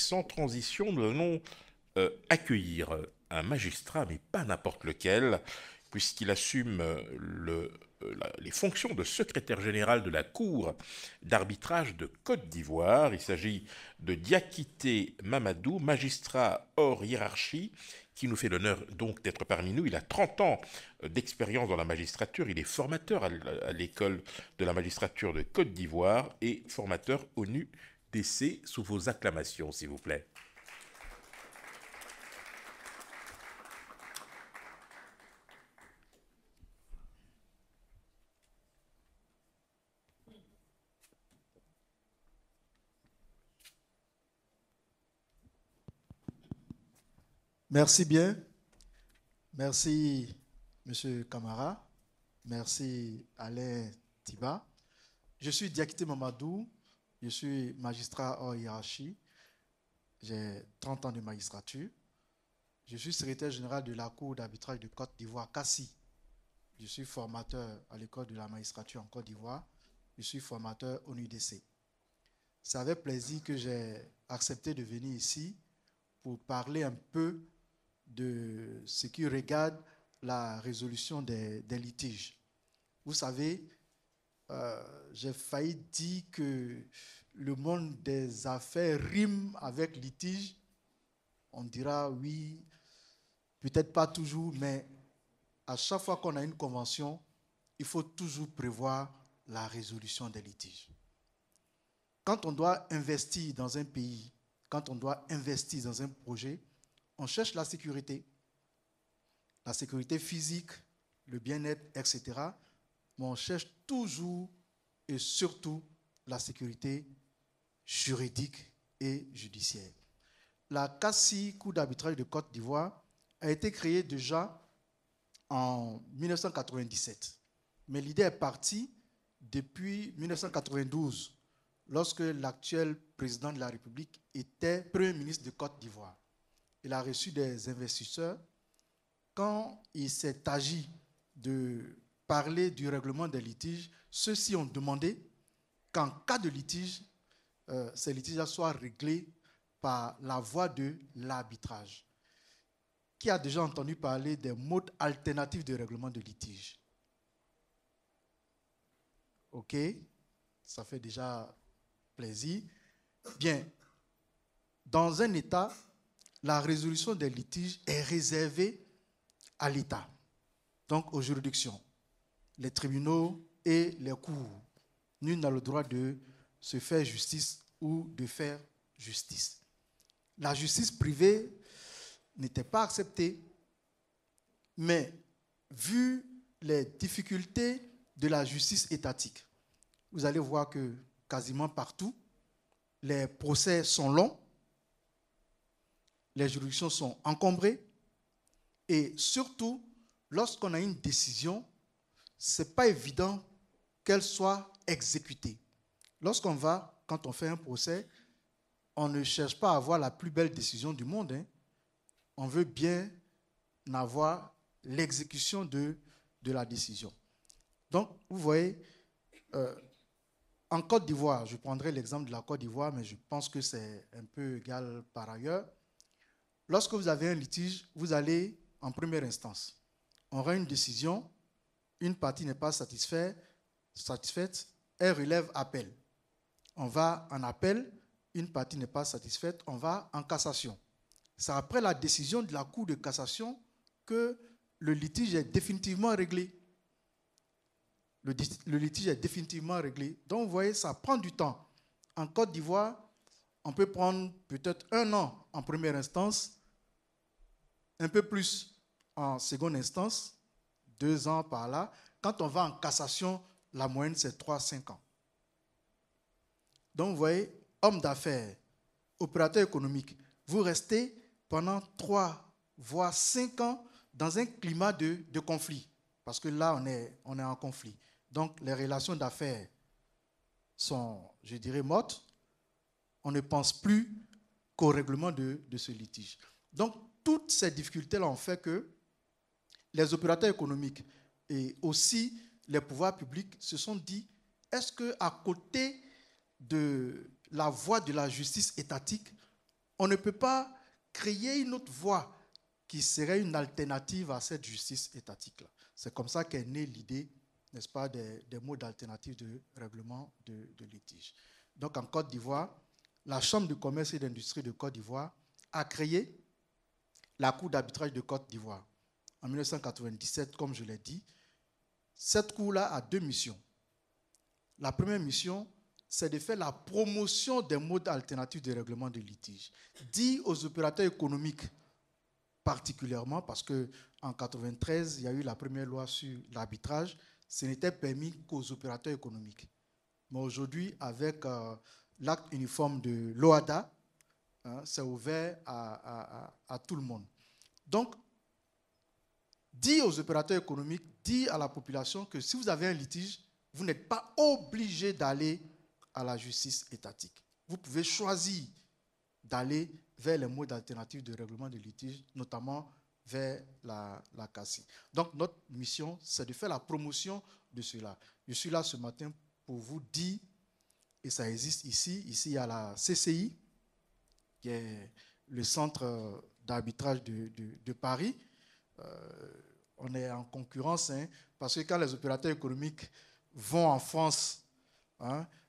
sans transition, nous allons accueillir un magistrat, mais pas n'importe lequel, puisqu'il assume les fonctions de secrétaire général de la Cour d'arbitrage de Côte d'Ivoire. Il s'agit de Diakité Mamadou, magistrat hors hiérarchie, qui nous fait l'honneur donc d'être parmi nous. Il a 30 ans d'expérience dans la magistrature. Il est formateur à l'école de la magistrature de Côte d'Ivoire et formateur ONU-DC. Sous vos acclamations, s'il vous plaît. Merci bien. Merci, Monsieur Camara. Merci, Alain Tiba. Je suis Diakité Mamadou. Je suis magistrat hors hiérarchie. J'ai 30 ans de magistrature. Je suis secrétaire général de la Cour d'arbitrage de Côte d'Ivoire, CACI. Je suis formateur à l'école de la magistrature en Côte d'Ivoire. Je suis formateur ONUDC. C'est avec plaisir que j'ai accepté de venir ici pour parler un peu de ce qui regarde la résolution des litiges. Vous savez, j'ai failli dire que le monde des affaires rime avec litige. On dira oui, peut-être pas toujours, mais à chaque fois qu'on a une convention, il faut toujours prévoir la résolution des litiges. Quand on doit investir dans un pays, quand on doit investir dans un projet, on cherche la sécurité physique, le bien-être, etc. Mais on cherche toujours et surtout la sécurité juridique et judiciaire. La CACI, Cour d'arbitrage de Côte d'Ivoire, a été créée déjà en 1997. Mais l'idée est partie depuis 1992, lorsque l'actuel président de la République était Premier ministre de Côte d'Ivoire. Il a reçu des investisseurs. Quand il s'est agi de parler du règlement des litiges, ceux-ci ont demandé qu'en cas de litige, ces litiges soient réglés par la voie de l'arbitrage. Qui a déjà entendu parler des modes alternatifs de règlement de litige? OK, ça fait déjà plaisir. Bien, dans un État, la résolution des litiges est réservée à l'État, donc aux juridictions, les tribunaux et les cours. Nul n'a le droit de se faire justice ou de faire justice. La justice privée n'était pas acceptée, mais vu les difficultés de la justice étatique, vous allez voir que quasiment partout, les procès sont longs, les juridictions sont encombrées, et surtout, lorsqu'on a une décision, ce n'est pas évident qu'elle soit exécutée. Quand on fait un procès, on ne cherche pas à avoir la plus belle décision du monde. On veut bien avoir l'exécution de la décision. Donc, vous voyez, en Côte d'Ivoire, je prendrai l'exemple de la Côte d'Ivoire, mais je pense que c'est un peu égal par ailleurs. Lorsque vous avez un litige, vous allez en première instance. On rend une décision, une partie n'est pas satisfaite, elle relève appel. On va en appel, une partie n'est pas satisfaite, on va en cassation. C'est après la décision de la Cour de cassation que le litige est définitivement réglé. Le litige est définitivement réglé. Donc, vous voyez, ça prend du temps. En Côte d'Ivoire, on peut prendre peut-être 1 an en première instance, un peu plus en seconde instance, 2 ans par là. Quand on va en cassation, la moyenne, c'est 3-5 ans. Donc, vous voyez, homme d'affaires, opérateur économique, vous restez pendant 3 voire 5 ans dans un climat de conflit. Parce que là, on est en conflit. Donc, les relations d'affaires sont, je dirais, mortes. On ne pense plus qu'au règlement de ce litige. Donc, toutes ces difficultés-là ont fait que les opérateurs économiques et aussi les pouvoirs publics se sont dit, est-ce qu'à côté de la voie de la justice étatique, On ne peut pas créer une autre voie qui serait une alternative à cette justice étatique-là. C'est comme ça qu'est née l'idée, n'est-ce pas, des modes alternatifs de règlement de litige. Donc en Côte d'Ivoire, la Chambre de commerce et d'industrie de Côte d'Ivoire a créé la Cour d'arbitrage de Côte d'Ivoire en 1997, comme je l'ai dit. Cette cour-là a deux missions. La première mission, c'est de faire la promotion des modes alternatifs de règlement de litige. Dit aux opérateurs économiques particulièrement, parce qu'en 1993, il y a eu la première loi sur l'arbitrage, ce n'était permis qu'aux opérateurs économiques. Mais aujourd'hui, avec l'acte uniforme de l'OADA, c'est ouvert à tout le monde. Donc, dit aux opérateurs économiques, dit à la population que si vous avez un litige, vous n'êtes pas obligé d'aller à la justice étatique. Vous pouvez choisir d'aller vers les modes alternatifs de règlement de litige, notamment vers la CACI. Donc, notre mission, c'est de faire la promotion de cela. Je suis là ce matin pour vous dire, et ça existe ici. Ici, il y a la CCI, qui est le centre d'arbitrage de Paris. On est en concurrence, parce que quand les opérateurs économiques vont en France,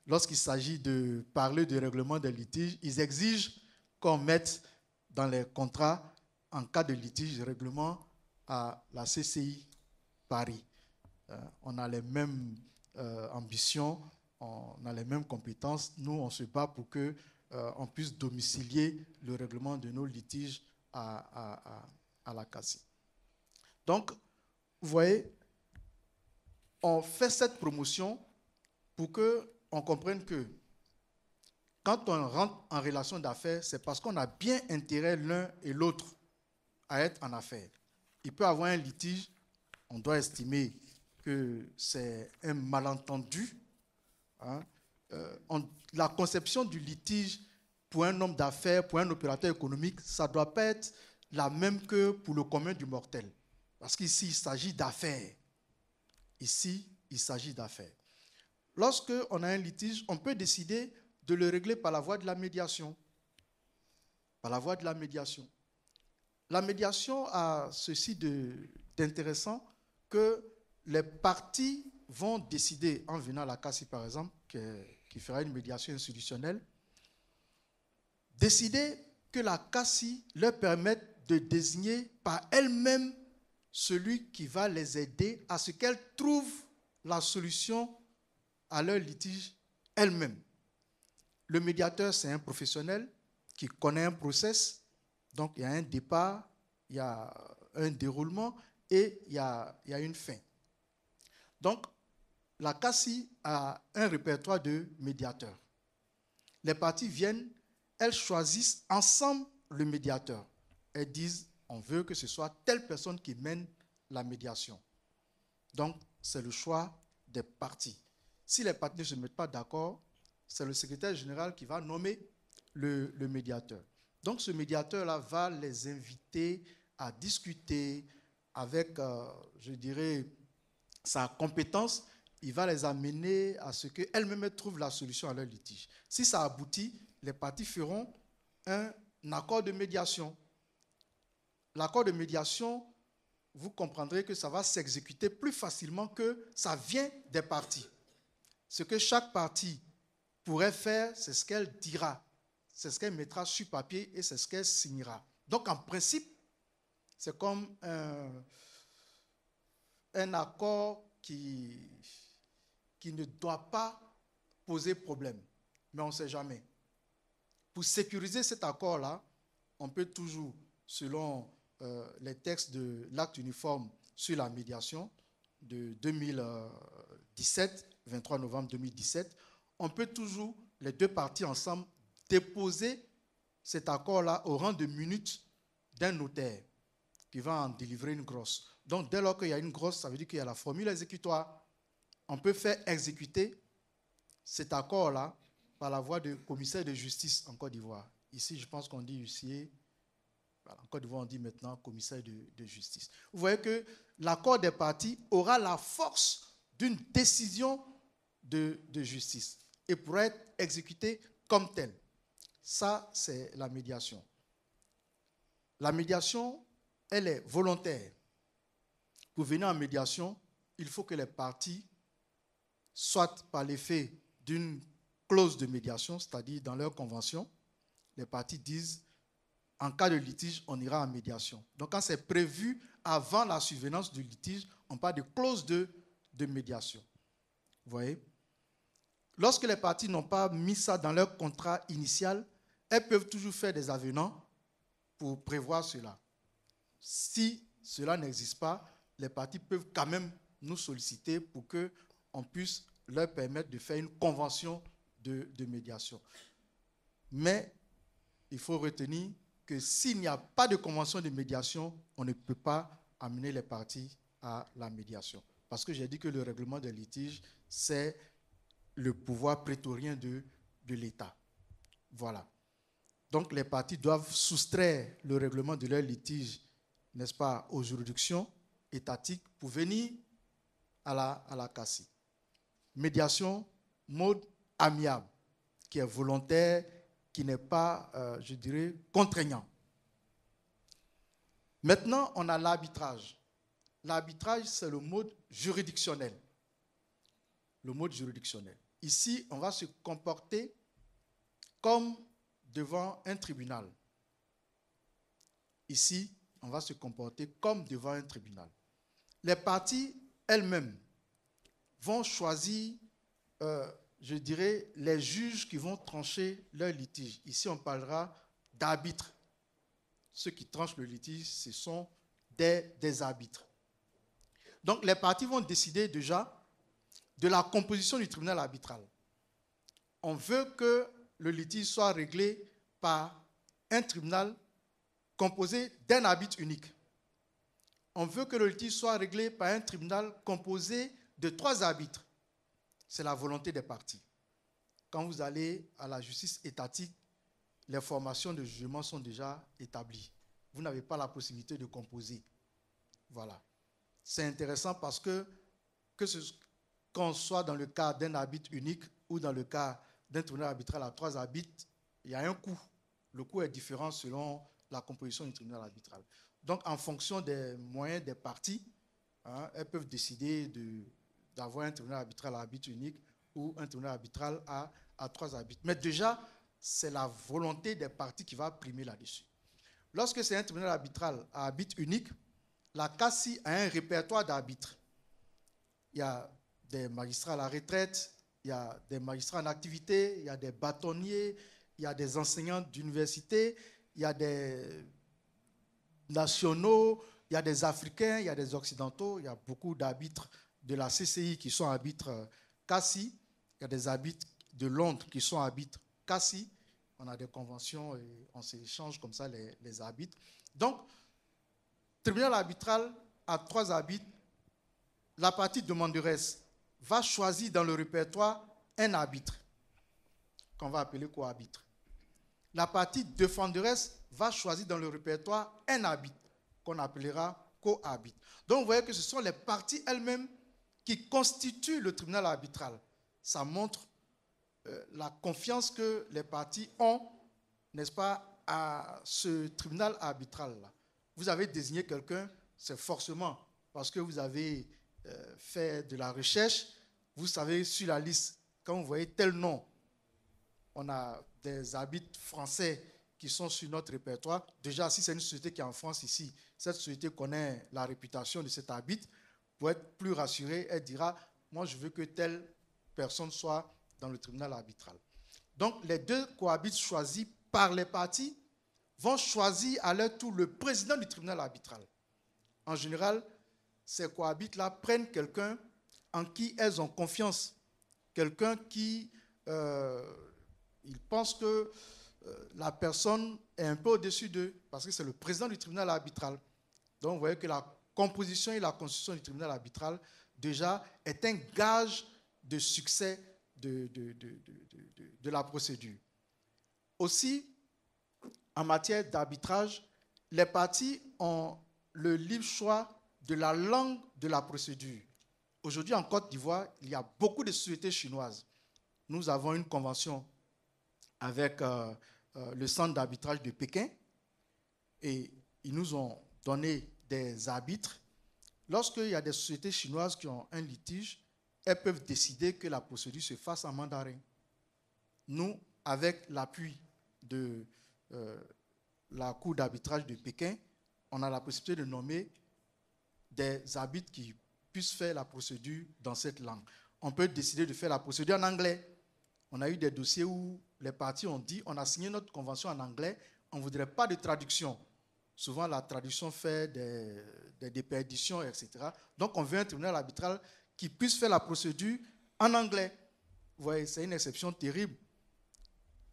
lorsqu'il s'agit de parler de règlement des litiges, ils exigent qu'on mette dans les contrats, en cas de litige, règlement à la CCI Paris. On a les mêmes ambitions, on a les mêmes compétences. Nous, on se bat pour qu'on puisse domicilier le règlement de nos litiges à la CACI. Donc, vous voyez, on fait cette promotion pour qu'on comprenne que quand on rentre en relation d'affaires, c'est parce qu'on a bien intérêt l'un et l'autre à être en affaires. Il peut y avoir un litige, on doit estimer que c'est un malentendu. La conception du litige pour un homme d'affaires, pour un opérateur économique, ça ne doit pas être la même que pour le commun du mortel. Parce qu'ici, il s'agit d'affaires. Ici, il s'agit d'affaires. Lorsqu'on a un litige, on peut décider de le régler par la voie de la médiation. Par la voie de la médiation. La médiation a ceci d'intéressant que les parties vont décider, en venant à la CACI par exemple, qui fera une médiation institutionnelle, décider que la CACI leur permette de désigner par elle-même celui qui va les aider à ce qu'elles trouvent la solution à leur litige elle-même. Le médiateur, c'est un professionnel qui connaît un process. Donc, il y a un départ, il y a un déroulement et il y a une fin. Donc, la CACI a un répertoire de médiateurs. Les parties viennent, elles choisissent ensemble le médiateur. Elles disent, on veut que ce soit telle personne qui mène la médiation. Donc, c'est le choix des parties. Si les parties ne se mettent pas d'accord, c'est le secrétaire général qui va nommer le médiateur. Donc, ce médiateur-là va les inviter à discuter avec, je dirais, sa compétence. Il va les amener à ce qu'elles-mêmes trouvent la solution à leur litige. Si ça aboutit, les parties feront un accord de médiation. L'accord de médiation, vous comprendrez que ça va s'exécuter plus facilement que ça vient des parties. Ce que chaque partie pourrait faire, c'est ce qu'elle dira. C'est ce qu'elle mettra sur papier et c'est ce qu'elle signera. Donc, en principe, c'est comme un accord qui ne doit pas poser problème. Mais on ne sait jamais. Pour sécuriser cet accord-là, on peut toujours, selon les textes de l'acte uniforme sur la médiation de 2017, 23 novembre 2017, on peut toujours, les deux parties ensemble, déposer cet accord-là au rang de minutes d'un notaire qui va en délivrer une grosse. Donc, dès lors qu'il y a une grosse, ça veut dire qu'il y a la formule exécutoire. On peut faire exécuter cet accord-là par la voie du commissaire de justice en Côte d'Ivoire. Ici, je pense qu'on dit huissier. En Côte d'Ivoire, on dit maintenant commissaire de justice. Vous voyez que l'accord des parties aura la force d'une décision de justice et pourra être exécuté comme tel. Ça, c'est la médiation. La médiation, elle est volontaire. Pour venir en médiation, il faut que les parties, soit par l'effet d'une clause de médiation, c'est-à-dire dans leur convention, les parties disent, en cas de litige, on ira en médiation. Donc, quand c'est prévu avant la survenance du litige, on parle de clause de médiation. Vous voyez? Lorsque les parties n'ont pas mis ça dans leur contrat initial, elles peuvent toujours faire des avenants pour prévoir cela. Si cela n'existe pas, les parties peuvent quand même nous solliciter pour qu'on puisse leur permettre de faire une convention de médiation. Mais il faut retenir que s'il n'y a pas de convention de médiation, on ne peut pas amener les parties à la médiation. Parce que j'ai dit que le règlement des litiges, c'est le pouvoir prétorien de l'État. Voilà. Donc les parties doivent soustraire le règlement de leur litige, n'est-ce pas, aux juridictions étatiques pour venir à la CACI. Médiation, mode amiable, qui est volontaire, qui n'est pas, je dirais, contraignant. Maintenant, on a l'arbitrage. L'arbitrage, c'est le mode juridictionnel. Le mode juridictionnel. Ici, on va se comporter comme devant un tribunal. Ici, on va se comporter comme devant un tribunal. Les parties elles-mêmes vont choisir, je dirais, les juges qui vont trancher leur litige. Ici, on parlera d'arbitres. Ceux qui tranchent le litige, ce sont des arbitres. Donc, les parties vont décider déjà de la composition du tribunal arbitral. On veut que le litige soit réglé par un tribunal composé d'un arbitre unique. On veut que le litige soit réglé par un tribunal composé de 3 arbitres. C'est la volonté des parties. Quand vous allez à la justice étatique, les formations de jugement sont déjà établies. Vous n'avez pas la possibilité de composer. Voilà. C'est intéressant parce qu'on soit dans le cas d'un arbitre unique ou dans le cas d'un tribunal arbitral à 3 arbitres, il y a un coût. Le coût est différent selon la composition du tribunal arbitral. Donc, en fonction des moyens des parties, elles peuvent décider d'avoir un tribunal arbitral à arbitre unique ou un tribunal arbitral à 3 arbitres. Mais déjà, c'est la volonté des parties qui va primer là-dessus. Lorsque c'est un tribunal arbitral à arbitre unique, la CACI a un répertoire d'arbitres. Il y a des magistrats à la retraite, il y a des magistrats en activité, il y a des bâtonniers, il y a des enseignants d'université, il y a des nationaux, il y a des Africains, il y a des Occidentaux, il y a beaucoup d'arbitres de la CCI qui sont arbitres CACI, il y a des arbitres de Londres qui sont arbitres CACI, on a des conventions et on s'échange comme ça les arbitres. Donc, tribunal arbitral à 3 arbitres, la partie demanderesse va choisir dans le répertoire un arbitre, qu'on va appeler co-arbitre. La partie défenderesse va choisir dans le répertoire un arbitre, qu'on appellera co-arbitre. Donc, vous voyez que ce sont les parties elles-mêmes qui constituent le tribunal arbitral. Ça montre la confiance que les parties ont, n'est-ce pas, à ce tribunal arbitral-là. Vous avez désigné quelqu'un, c'est forcément parce que vous avez fait de la recherche, vous savez sur la liste, quand vous voyez tel nom, on a des arbitres français qui sont sur notre répertoire. Déjà, si c'est une société qui est en France ici, cette société connaît la réputation de cet arbitre. Pour être plus rassurée, elle dira, moi je veux que telle personne soit dans le tribunal arbitral. Donc, les 2 coarbitres choisis par les parties vont choisir à leur tour le président du tribunal arbitral. En général, ces coarbitres-là prennent quelqu'un en qui elles ont confiance, quelqu'un qui, ils pensent que la personne est un peu au-dessus d'eux, parce que c'est le président du tribunal arbitral. Donc, vous voyez que la composition et la constitution du tribunal arbitral, déjà, est un gage de succès de la procédure. Aussi, en matière d'arbitrage, les parties ont le libre choix de la langue de la procédure. Aujourd'hui, en Côte d'Ivoire, il y a beaucoup de sociétés chinoises. Nous avons une convention avec le centre d'arbitrage de Pékin et ils nous ont donné des arbitres. Lorsqu'il y a des sociétés chinoises qui ont un litige, elles peuvent décider que la procédure se fasse en mandarin. Nous, avec l'appui de la Cour d'arbitrage de Pékin, on a la possibilité de nommer des arbitres qui puissent faire la procédure dans cette langue. On peut décider de faire la procédure en anglais. On a eu des dossiers où les parties ont dit on a signé notre convention en anglais, on ne voudrait pas de traduction. Souvent, la traduction fait des déperditions, etc. Donc, on veut un tribunal arbitral qui puisse faire la procédure en anglais. Vous voyez, c'est une exception terrible.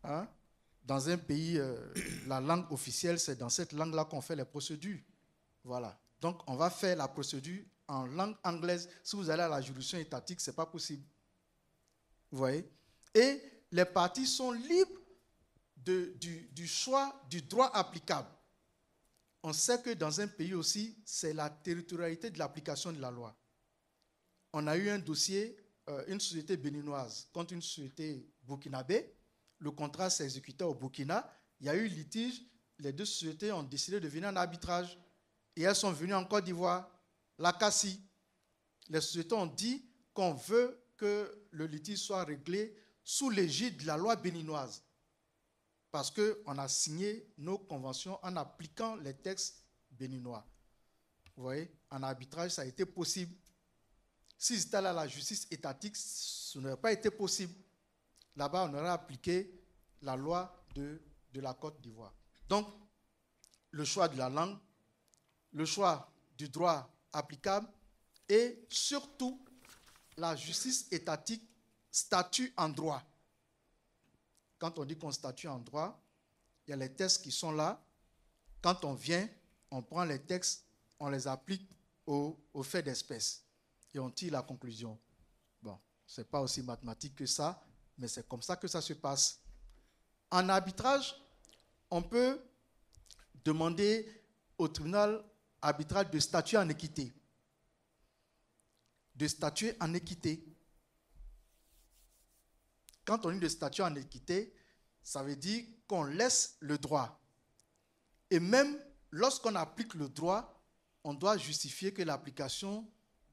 Hein? Dans un pays, la langue officielle, c'est dans cette langue-là qu'on fait les procédures. Voilà. Donc, on va faire la procédure en langue anglaise. Si vous allez à la juridiction étatique, ce n'est pas possible. Vous voyez? Et les parties sont libres du choix du droit applicable. On sait que dans un pays aussi, c'est la territorialité de l'application de la loi. On a eu un dossier, une société béninoise contre une société burkinabé. Le contrat s'est exécuté au Burkina. Il y a eu litige. Les deux sociétés ont décidé de venir en arbitrage. Et elles sont venues en Côte d'Ivoire, la CACI. Les sociétés ont dit qu'on veut que le litige soit réglé sous l'égide de la loi béninoise. Parce qu'on a signé nos conventions en appliquant les textes béninois. Vous voyez, en arbitrage, ça a été possible. S'ils étaient allés à la justice étatique, ce n'aurait pas été possible. Là-bas, on aurait appliqué la loi de la Côte d'Ivoire. Donc, le choix de la langue, le choix du droit applicable et surtout la justice étatique statue en droit. Quand on dit qu'on statue en droit, il y a les textes qui sont là. Quand on vient, on prend les textes, on les applique aux faits d'espèce et on tire la conclusion. Bon, ce n'est pas aussi mathématique que ça, mais c'est comme ça que ça se passe. En arbitrage, on peut demander au tribunal arbitral de statuer en équité. De statuer en équité. Quand on dit de statuer en équité, ça veut dire qu'on laisse le droit. Et même lorsqu'on applique le droit, on doit justifier que l'application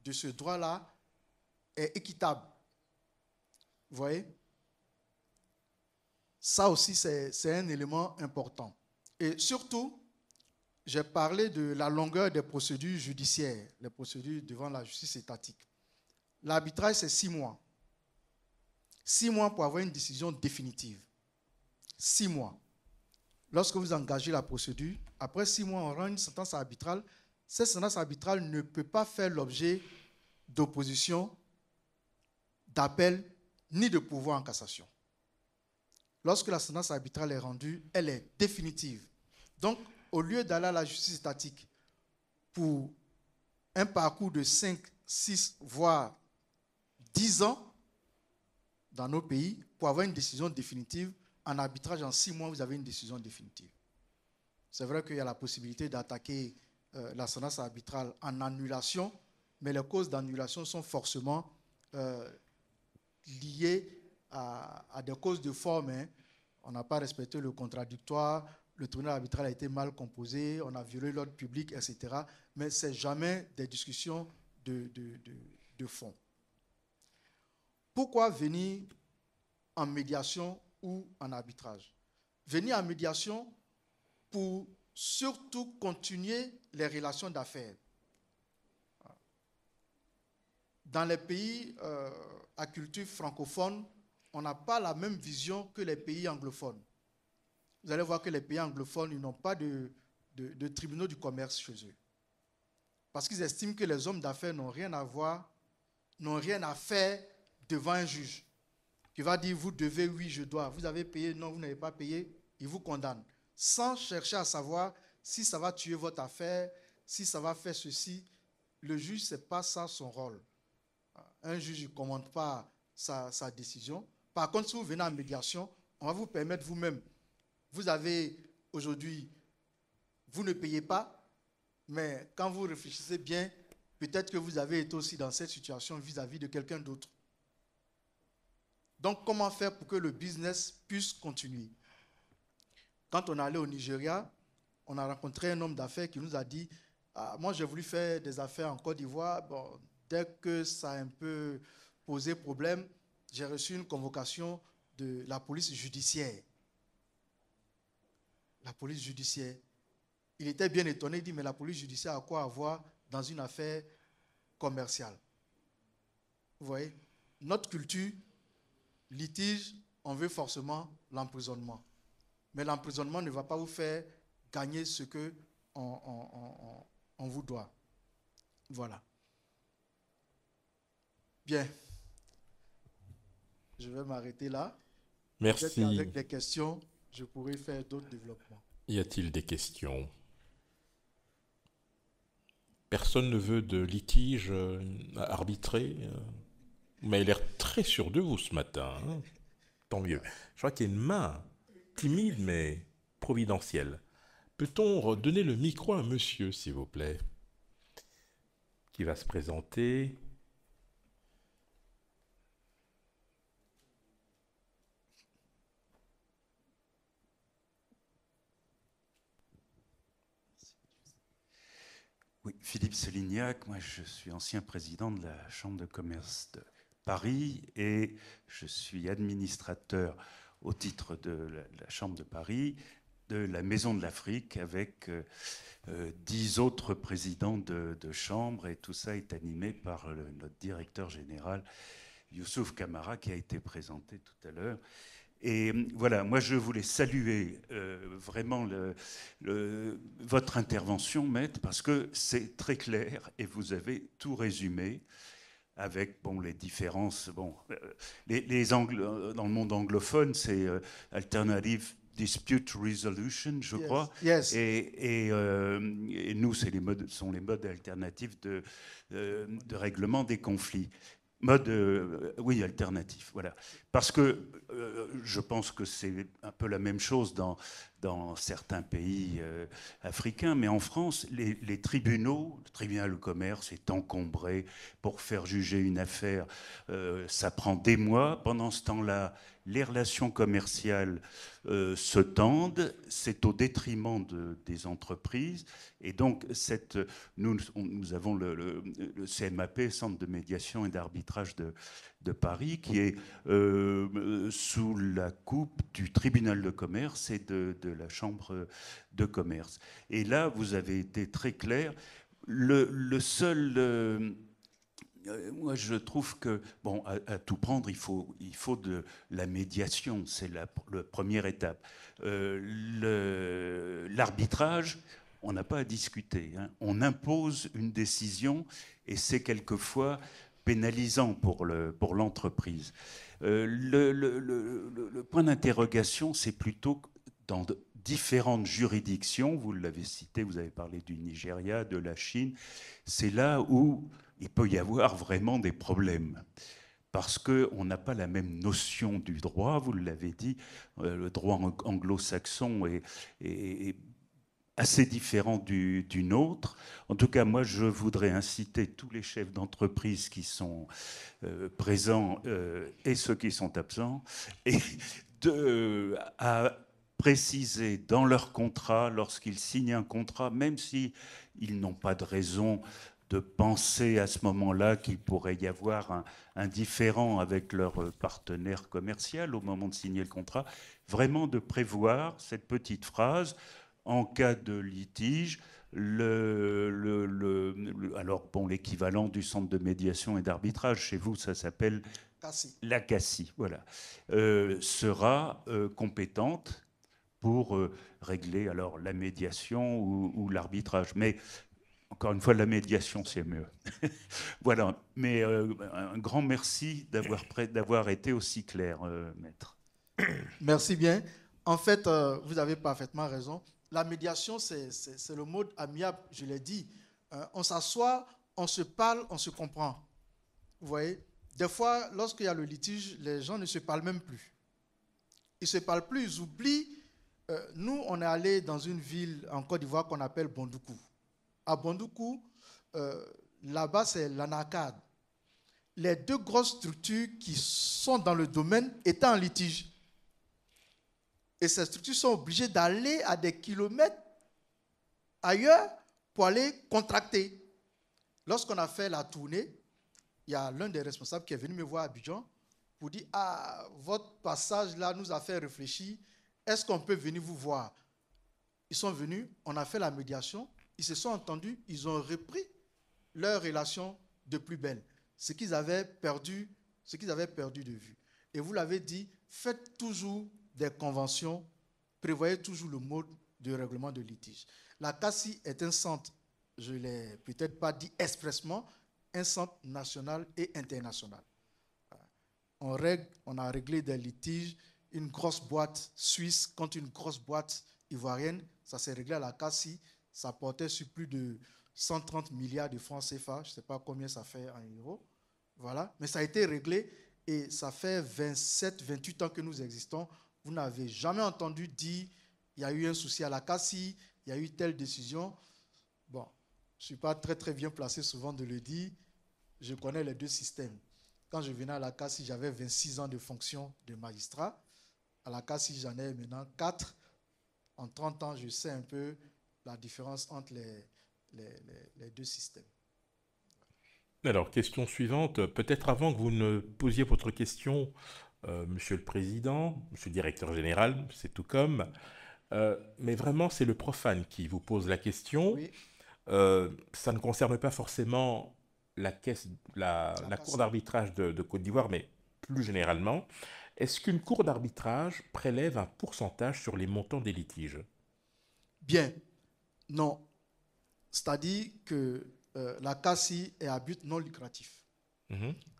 de ce droit-là est équitable. Vous voyez? Ça aussi, c'est un élément important. Et surtout, j'ai parlé de la longueur des procédures judiciaires, les procédures devant la justice étatique. L'arbitrage, c'est 6 mois. 6 mois pour avoir une décision définitive. 6 mois. Lorsque vous engagez la procédure, après 6 mois, on rend une sentence arbitrale. Cette sentence arbitrale ne peut pas faire l'objet d'opposition, d'appel, ni de pourvoi en cassation. Lorsque la sentence arbitrale est rendue, elle est définitive. Donc, au lieu d'aller à la justice étatique pour un parcours de 5, 6, voire 10 ans dans nos pays, pour avoir une décision définitive, en arbitrage, en 6 mois, vous avez une décision définitive. C'est vrai qu'il y a la possibilité d'attaquer la sentence arbitrale en annulation, mais les causes d'annulation sont forcément liées à des causes de forme. Hein. On n'a pas respecté le contradictoire, le tribunal arbitral a été mal composé, on a violé l'ordre public, etc. Mais ce n'est jamais des discussions de fond. Pourquoi venir en médiation ou en arbitrage? Venir en médiation pour surtout continuer les relations d'affaires. Dans les pays à culture francophone, on n'a pas la même vision que les pays anglophones. Vous allez voir que les pays anglophones, ils n'ont pas de tribunaux du commerce chez eux. Parce qu'ils estiment que les hommes d'affaires n'ont rien à voir, n'ont rien à faire devant un juge. Qui va dire, vous devez, oui, je dois. Vous avez payé, non, vous n'avez pas payé, il vous condamne. Sans chercher à savoir si ça va tuer votre affaire, si ça va faire ceci. Le juge, ce n'est pas ça son rôle. Un juge ne commande pas sa décision. Par contre, si vous venez en médiation, on va vous permettre vous-même. Vous avez aujourd'hui, vous ne payez pas, mais quand vous réfléchissez bien, peut-être que vous avez été aussi dans cette situation vis-à-vis de quelqu'un d'autre. Donc, comment faire pour que le business puisse continuer? Quand on est allé au Nigeria, on a rencontré un homme d'affaires qui nous a dit « Moi, j'ai voulu faire des affaires en Côte d'Ivoire. Bon, dès que ça a un peu posé problème, j'ai reçu une convocation de la police judiciaire. » La police judiciaire. Il était bien étonné, il dit « Mais la police judiciaire a quoi à voir dans une affaire commerciale ?» Vous voyez, notre culture, litige, on veut forcément l'emprisonnement. Mais l'emprisonnement ne va pas vous faire gagner ce que on vous doit. Voilà. Bien. Je vais m'arrêter là. Merci. Peut-être qu'avec des questions, je pourrais faire d'autres développements. Y a-t-il des questions? Personne ne veut de litige à arbitrer? Vous m'avez l'air très sûr de vous ce matin. Hein? Tant mieux. Je crois qu'il y a une main timide mais providentielle. Peut-on redonner le micro à un monsieur, s'il vous plaît, qui va se présenter? Oui, Philippe Sélignac, moi je suis ancien président de la Chambre de commerce de Paris et je suis administrateur au titre de la Chambre de Paris de la Maison de l'Afrique avec 10 autres présidents de chambre et tout ça est animé par notre directeur général Youssouf Kamara qui a été présenté tout à l'heure. Et voilà, moi je voulais saluer vraiment votre intervention, Maître, parce que c'est très clair et vous avez tout résumé avec les différences. Bon, dans le monde anglophone, c'est Alternative Dispute Resolution, je crois. Yes. Et nous, sont les modes alternatifs de règlement des conflits. Oui, alternatif, voilà. Parce que je pense que c'est un peu la même chose dans certains pays africains, mais en France, les tribunaux, le tribunal de commerce est encombré pour faire juger une affaire. Ça prend des mois. Pendant ce temps-là, les relations commerciales se tendent, c'est au détriment des entreprises. Et donc, nous avons le CMAP, Centre de médiation et d'arbitrage de Paris, qui est sous la coupe du tribunal de commerce et de la chambre de commerce. Et là, vous avez été très clair. Le seul... moi, je trouve que, bon, à tout prendre, il faut de la médiation, c'est la première étape. L'arbitrage, on n'a pas à discuter. Hein. On impose une décision et c'est quelquefois pénalisant pour l'entreprise. Le point d'interrogation, c'est plutôt dans différentes juridictions, vous l'avez cité, vous avez parlé du Nigeria, de la Chine, c'est là où il peut y avoir vraiment des problèmes. Parce qu'on n'a pas la même notion du droit, vous l'avez dit, le droit anglo-saxon est assez différent du nôtre. En tout cas, moi, je voudrais inciter tous les chefs d'entreprise qui sont présents et ceux qui sont absents à préciser dans leur contrat, lorsqu'ils signent un contrat, même s'ils n'ont pas de raison de penser à ce moment-là qu'il pourrait y avoir un différend avec leur partenaire commercial au moment de signer le contrat, vraiment de prévoir cette petite phrase en cas de litige. Alors, bon, l'équivalent du centre de médiation et d'arbitrage, chez vous, ça s'appelle la CACI, voilà, sera compétente pour régler alors la médiation ou l'arbitrage. Mais encore une fois, la médiation, c'est mieux. Voilà. Mais un grand merci d'avoir été aussi clair, Maître. Merci bien. En fait, vous avez parfaitement raison. La médiation, c'est le mode amiable, je l'ai dit. On s'assoit, on se parle, on se comprend. Vous voyez, des fois, lorsqu'il y a le litige, les gens ne se parlent même plus. Ils ne se parlent plus, ils oublient. Nous, on est allé dans une ville en Côte d'Ivoire qu'on appelle Bondoukou. À Bondoukou, là-bas, c'est l'ANACAD. Les deux grosses structures qui sont dans le domaine étaient en litige. Et ces structures sont obligées d'aller à des kilomètres ailleurs pour aller contracter. Lorsqu'on a fait la tournée, il y a l'un des responsables qui est venu me voir à Abidjan pour dire « Ah, votre passage là nous a fait réfléchir. Est-ce qu'on peut venir vous voir ?» Ils sont venus, on a fait la médiation, ils se sont entendus, ils ont repris leur relation de plus belle. Ce qu'ils avaient perdu de vue. Et vous l'avez dit, faites toujours des conventions, prévoyez toujours le mode de règlement de litige. La CACI est un centre, je ne l'ai peut-être pas dit expressement, un centre national et international. On a réglé des litiges, une grosse boîte suisse contre une grosse boîte ivoirienne, ça s'est réglé à la CACI, ça portait sur plus de 130 milliards de francs CFA, je ne sais pas combien ça fait en euros, voilà, mais ça a été réglé et ça fait 27, 28 ans que nous existons. Vous n'avez jamais entendu dire il y a eu un souci à la CACI, il y a eu telle décision. Bon, je ne suis pas très très bien placé souvent de le dire, je connais les deux systèmes. Quand je venais à la CACI, j'avais 26 ans de fonction de magistrat. À la CACI, j'en ai maintenant 4. En 30 ans, je sais un peu la différence entre les deux systèmes. Alors, question suivante. Peut-être avant que vous ne posiez votre question, Monsieur le Président, Monsieur le Directeur Général, c'est tout comme, mais vraiment, c'est le profane qui vous pose la question. Oui. Ça ne concerne pas forcément la cour d'arbitrage de Côte d'Ivoire, mais plus généralement. Est-ce qu'une cour d'arbitrage prélève un pourcentage sur les montants des litiges? Bien, non. C'est-à-dire que la CACI est à but non lucratif.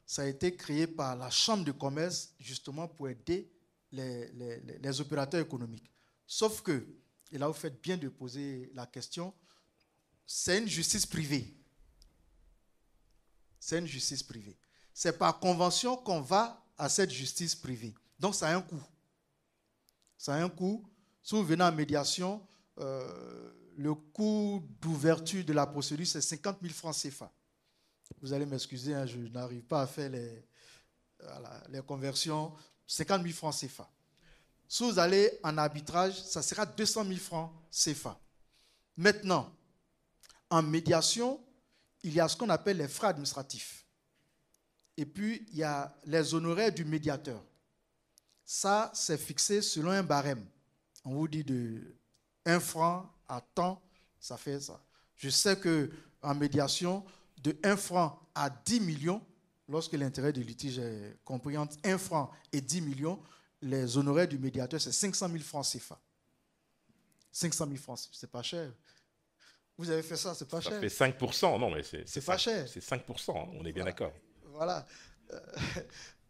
Ça a été créé par la Chambre de commerce justement pour aider les opérateurs économiques. Sauf que, et là vous faites bien de poser la question, c'est une justice privée. C'est une justice privée. C'est par convention qu'on va à cette justice privée. Donc ça a un coût. Ça a un coût. Si vous venez en médiation, le coût d'ouverture de la procédure, c'est 50 000 francs CFA. Vous allez m'excuser, hein, je n'arrive pas à faire les conversions. 50 000 francs CFA. Si vous allez en arbitrage, ça sera 200 000 francs CFA. Maintenant, en médiation, il y a ce qu'on appelle les frais administratifs. Et puis, il y a les honoraires du médiateur. Ça, c'est fixé selon un barème. On vous dit de 1 franc à temps, ça fait ça. Je sais qu'en médiation, de 1 franc à 10 millions, lorsque l'intérêt du litige est compris entre 1 franc et 10 millions, les honoraires du médiateur, c'est 500 000 francs CFA. 500 000 francs, c'est pas cher. Vous avez fait ça, c'est pas cher. Ça fait 5%, non, mais c'est pas cher. C'est 5%, hein, on est bien d'accord. Voilà.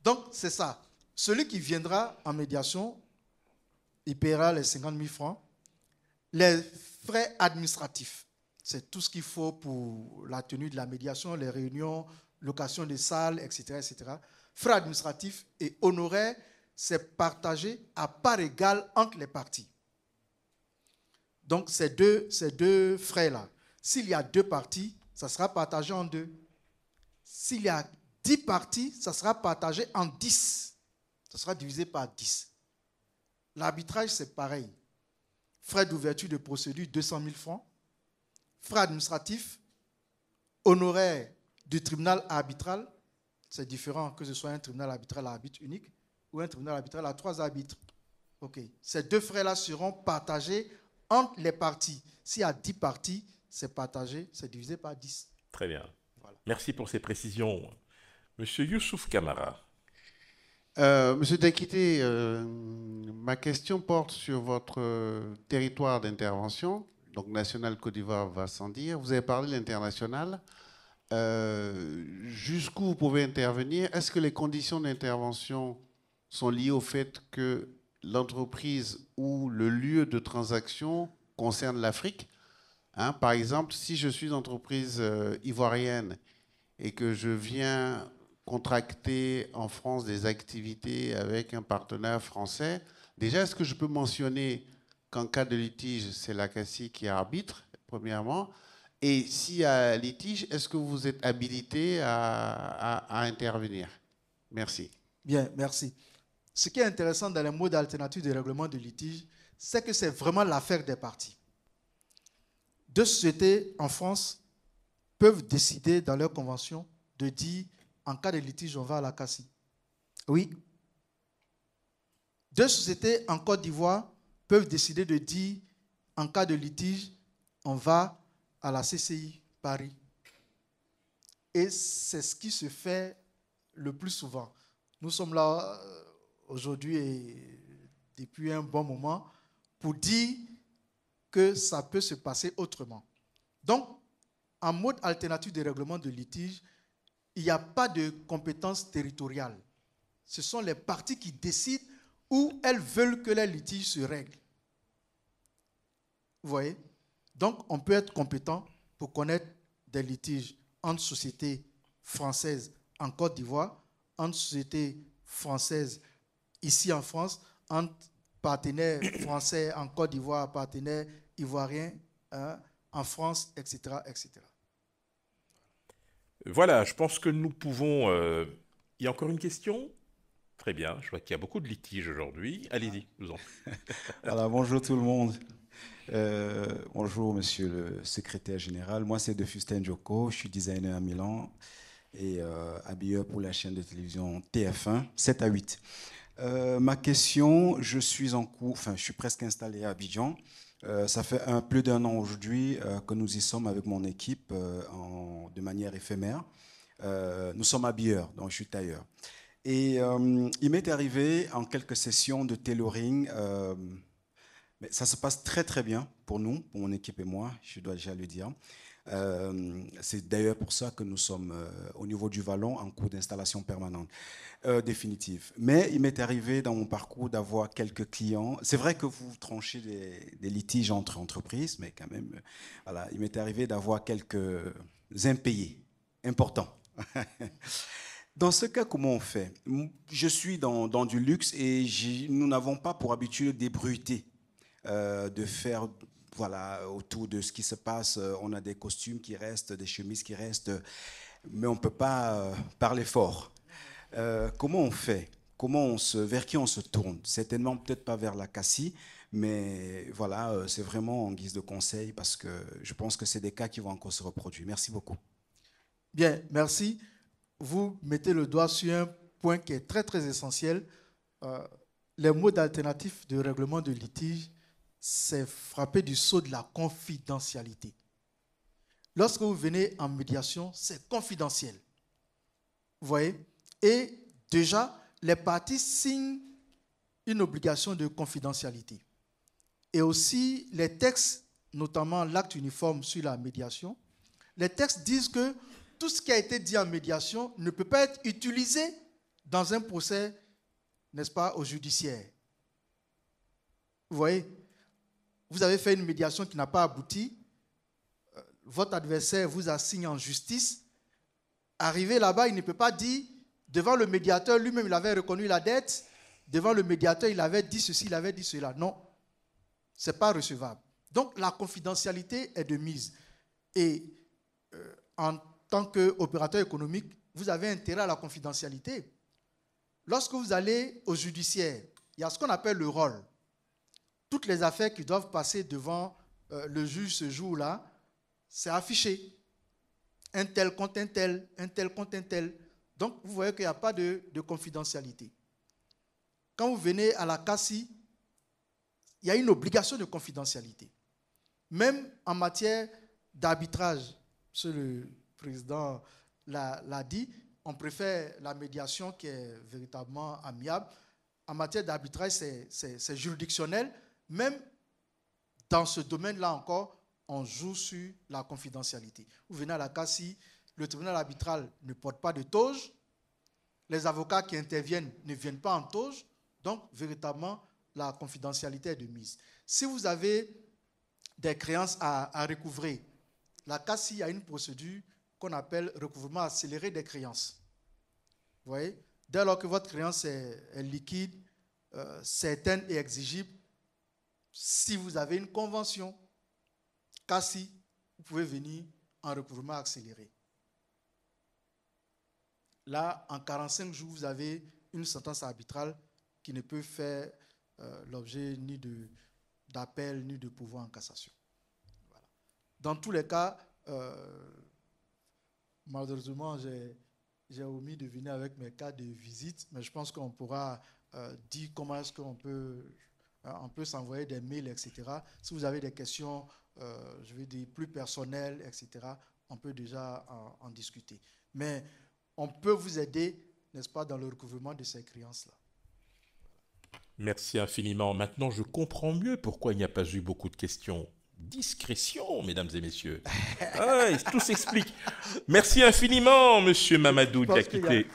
Donc, c'est ça. Celui qui viendra en médiation, il paiera les 50 000 francs. Les frais administratifs, c'est tout ce qu'il faut pour la tenue de la médiation, les réunions, location des salles, etc., etc. Frais administratifs et honoraires, c'est partagé à part égale entre les parties. Donc, ces deux frais-là, s'il y a 2 parties, ça sera partagé en 2. S'il y a 10 parties, ça sera partagé en 10. Ça sera divisé par 10. L'arbitrage, c'est pareil. Frais d'ouverture de procédure, 200 000 francs. Frais administratifs, honoraires du tribunal arbitral. C'est différent que ce soit un tribunal arbitral à arbitre unique ou un tribunal arbitral à 3 arbitres. OK. Ces 2 frais-là seront partagés entre les parties. S'il y a 10 parties, c'est partagé, c'est divisé par 10. Très bien. Voilà. Merci pour ces précisions. Monsieur Youssouf Kamara. Monsieur Diakité, ma question porte sur votre territoire d'intervention. Donc, National Côte d'Ivoire va sans dire. Vous avez parlé de l'international. Jusqu'où vous pouvez intervenir? Est-ce que les conditions d'intervention sont liées au fait que l'entreprise ou le lieu de transaction concerne l'Afrique? Hein, par exemple, si je suis entreprise ivoirienne et que je viens contracter en France des activités avec un partenaire français, déjà, est-ce que je peux mentionner qu'en cas de litige, c'est la CACI qui arbitre, premièrement? Et s'il y a litige, est-ce que vous êtes habilité à intervenir? Merci. Bien, merci. ce qui est intéressant dans les modes alternatifs de règlement de litige, c'est que c'est vraiment l'affaire des parties. Deux sociétés en France peuvent décider dans leur convention de dire, en cas de litige, on va à la CACI. Oui. Deux sociétés en Côte d'Ivoire peuvent décider de dire, en cas de litige, on va à la CCI Paris. Et c'est ce qui se fait le plus souvent. Nous sommes là aujourd'hui et depuis un bon moment pour dire que ça peut se passer autrement. Donc, en mode alternatif de règlement de litige, il n'y a pas de compétence territoriale. Ce sont les parties qui décident où elles veulent que les litiges se règlent. Vous voyez? Donc, on peut être compétent pour connaître des litiges entre sociétés françaises en Côte d'Ivoire, entre sociétés françaises ici en France, entre partenaires français en Côte d'Ivoire, partenaires ivoiriens en France, etc., etc. Voilà, je pense que nous pouvons... Il y a encore une question? Très bien, je vois qu'il y a beaucoup de litiges aujourd'hui. Allez-y, nous en. Voilà, bonjour tout le monde. Bonjour monsieur le secrétaire général. Moi c'est Defustin Njoko, je suis designer à Milan et habilleur pour la chaîne de télévision TF1, 7 à 8. Ma question, je suis en cours, enfin je suis presque installé à Abidjan. Ça fait plus d'un an aujourd'hui que nous y sommes avec mon équipe de manière éphémère. Nous sommes habilleurs, donc je suis tailleur. Et il m'est arrivé en quelques sessions de tailoring, mais ça se passe très très bien pour nous, pour mon équipe et moi, je dois déjà le dire. C'est d'ailleurs pour ça que nous sommes au niveau du Vallon en cours d'installation permanente, définitive. Mais il m'est arrivé dans mon parcours d'avoir quelques clients. C'est vrai que vous tranchez des litiges entre entreprises, mais quand même, voilà, il m'est arrivé d'avoir quelques impayés importants. Dans ce cas, comment on fait? Je suis dans du luxe et nous n'avons pas pour habitude de débruiter, de faire, voilà, autour de ce qui se passe. On a des costumes qui restent, des chemises qui restent, mais on ne peut pas parler fort. Comment on fait? Vers qui on se tourne? Certainement peut-être pas vers la CACI, mais voilà, c'est vraiment en guise de conseil parce que je pense que c'est des cas qui vont encore se reproduire. Merci beaucoup. Bien, merci. Vous mettez le doigt sur un point qui est très, très essentiel. Les modes alternatifs de règlement de litige, c'est frapper du sceau de la confidentialité. Lorsque vous venez en médiation, c'est confidentiel. Vous voyez? Et déjà, les parties signent une obligation de confidentialité. Et aussi, les textes, notamment l'acte uniforme sur la médiation, les textes disent que tout ce qui a été dit en médiation ne peut pas être utilisé dans un procès, n'est-ce pas, au judiciaire. Vous voyez, vous avez fait une médiation qui n'a pas abouti, votre adversaire vous assigne en justice, arrivé là-bas, il ne peut pas dire, devant le médiateur, lui-même il avait reconnu la dette, devant le médiateur il avait dit ceci, il avait dit cela. Non, ce n'est pas recevable. Donc la confidentialité est de mise. Et en tant qu'opérateur économique, vous avez intérêt à la confidentialité. Lorsque vous allez au judiciaire, il y a ce qu'on appelle le rôle. Toutes les affaires qui doivent passer devant le juge ce jour-là, c'est affiché. Un tel contre un tel, un tel contre un tel. Donc, vous voyez qu'il n'y a pas de confidentialité. Quand vous venez à la CACI, il y a une obligation de confidentialité. Même en matière d'arbitrage, monsieur le président l'a dit, on préfère la médiation qui est véritablement amiable. En matière d'arbitrage, c'est juridictionnel. Même dans ce domaine-là encore, on joue sur la confidentialité. Vous venez à la CACI, le tribunal arbitral ne porte pas de toge, les avocats qui interviennent ne viennent pas en toge, donc véritablement la confidentialité est de mise. Si vous avez des créances à recouvrer, la CACI a une procédure qu'on appelle recouvrement accéléré des créances. Vous voyez, dès lors que votre créance est liquide, certaine et exigible, si vous avez une convention CACI, vous pouvez venir en recouvrement accéléré. Là, en 45 jours, vous avez une sentence arbitrale qui ne peut faire l'objet ni d'appel ni de pourvoi en cassation. Voilà. Dans tous les cas, malheureusement, j'ai omis de venir avec mes cas de visite, mais je pense qu'on pourra dire comment est-ce qu'on peut, on peut s'envoyer des mails, etc. Si vous avez des questions, je vais dire plus personnelles, etc., on peut déjà en discuter. Mais on peut vous aider, n'est-ce pas, dans le recouvrement de ces créances-là. Merci infiniment. Maintenant, je comprends mieux pourquoi il n'y a pas eu beaucoup de questions. Discrétion, mesdames et messieurs. Ah, tout s'explique. Merci infiniment, monsieur Mamadou Diakité.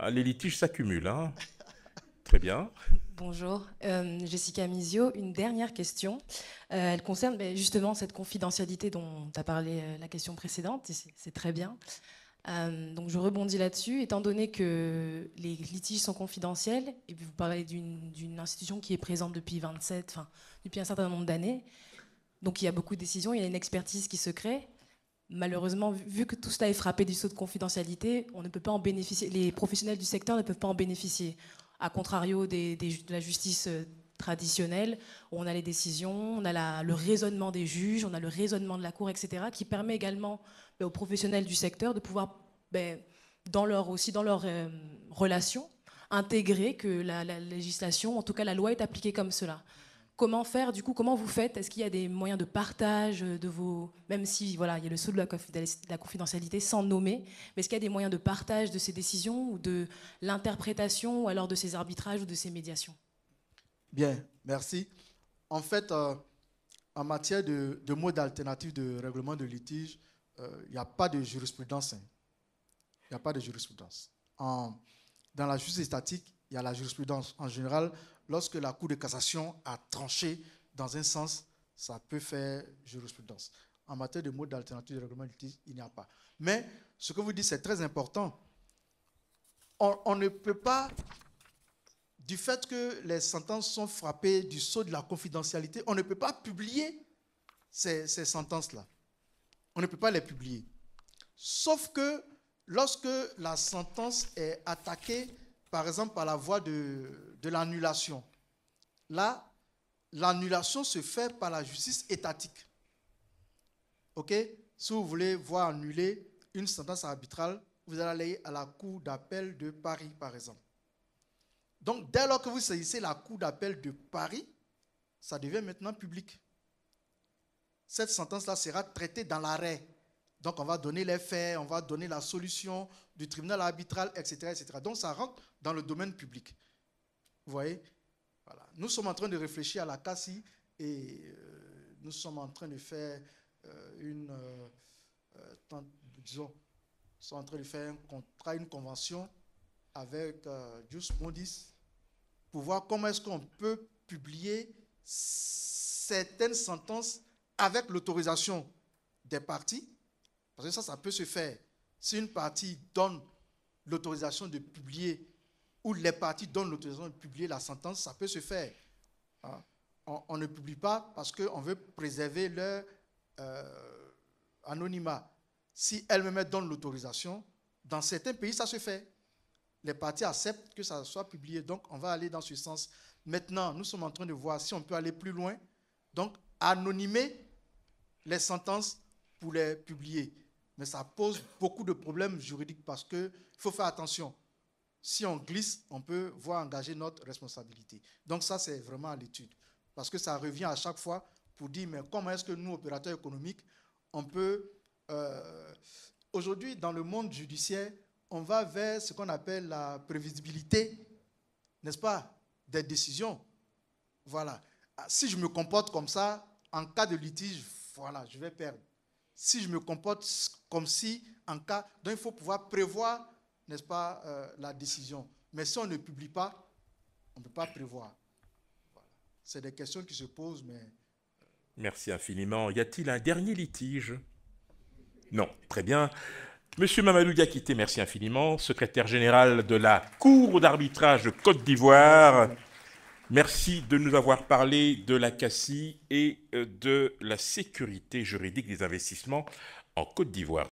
Les litiges s'accumulent. Hein. Très bien. Bonjour, Jessica Mizio. Une dernière question. Elle concerne justement cette confidentialité dont tu as parlé la question précédente. C'est très bien. Donc je rebondis là-dessus. Étant donné que les litiges sont confidentiels, et puis vous parlez d'une institution qui est présente depuis depuis un certain nombre d'années, donc il y a beaucoup de décisions, il y a une expertise qui se crée. Malheureusement, vu que tout cela est frappé du sceau de confidentialité, on ne peut pas en bénéficier. Les professionnels du secteur ne peuvent pas en bénéficier. À contrario de la justice traditionnelle, où on a les décisions, on a le raisonnement des juges, on a le raisonnement de la cour, etc., qui permet également aux professionnels du secteur de pouvoir, dans leur relations, intégrer que la législation, en tout cas la loi, est appliquée comme cela. Comment faire, du coup, comment vous faites? Est-ce qu'il y a des moyens de partage de vos... Même si, voilà, il y a le sceau de la confidentialité sans nommer, mais est-ce qu'il y a des moyens de partage de ces décisions ou de l'interprétation ou alors de ces arbitrages ou de ces médiations? Bien, merci. En fait, en matière de modes alternatifs de règlement de litige, il n'y a pas de jurisprudence. Il n'y a pas de jurisprudence. Dans la justice statique, il y a la jurisprudence. En général, lorsque la Cour de cassation a tranché dans un sens, ça peut faire jurisprudence. En matière de mode alternatif de règlement de litige, il n'y a pas. Mais ce que vous dites, c'est très important. On ne peut pas, du fait que les sentences sont frappées du sceau de la confidentialité, on ne peut pas publier ces sentences-là. On ne peut pas les publier. Sauf que lorsque la sentence est attaquée, par exemple, par la voie de l'annulation, là, l'annulation se fait par la justice étatique. OK? Si vous voulez voir annuler une sentence arbitrale, vous allez aller à la Cour d'appel de Paris, par exemple. Donc, dès lors que vous saisissez la Cour d'appel de Paris, ça devient maintenant public. Cette sentence-là sera traitée dans l'arrêt. Donc, on va donner les faits, on va donner la solution du tribunal arbitral, etc., etc. Donc, ça rentre dans le domaine public. Vous voyez? Voilà. Nous sommes en train de réfléchir à la CACI et nous sommes en train de faire un contrat, une convention avec Jus Mondis pour voir comment est-ce qu'on peut publier certaines sentences avec l'autorisation des parties. Parce que ça peut se faire. Si une partie donne l'autorisation de publier ou les parties donnent l'autorisation de publier la sentence, ça peut se faire. Hein? On ne publie pas parce qu'on veut préserver leur anonymat. Si elles-mêmes donnent l'autorisation, dans certains pays, ça se fait. Les parties acceptent que ça soit publié. Donc, on va aller dans ce sens. Maintenant, nous sommes en train de voir si on peut aller plus loin. Donc, anonymer les sentences pour les publier. Mais ça pose beaucoup de problèmes juridiques parce qu'il faut faire attention. Si on glisse, on peut voir engager notre responsabilité. Donc ça, c'est vraiment à l'étude. Parce que ça revient à chaque fois pour dire, mais comment est-ce que nous, opérateurs économiques, on peut... Aujourd'hui, dans le monde judiciaire, on va vers ce qu'on appelle la prévisibilité, n'est-ce pas, des décisions. Voilà. Si je me comporte comme ça, en cas de litige, voilà, je vais perdre. Si je me comporte comme si, en cas... Donc, il faut pouvoir prévoir, n'est-ce pas, la décision. Mais si on ne publie pas, on ne peut pas prévoir. Voilà. C'est des questions qui se posent, mais... Merci infiniment. Y a-t-il un dernier litige? Non. Très bien. Monsieur Mamadou Diakité, merci infiniment. Secrétaire général de la Cour d'arbitrage de Côte d'Ivoire. Merci de nous avoir parlé de la CACI et de la sécurité juridique des investissements en Côte d'Ivoire.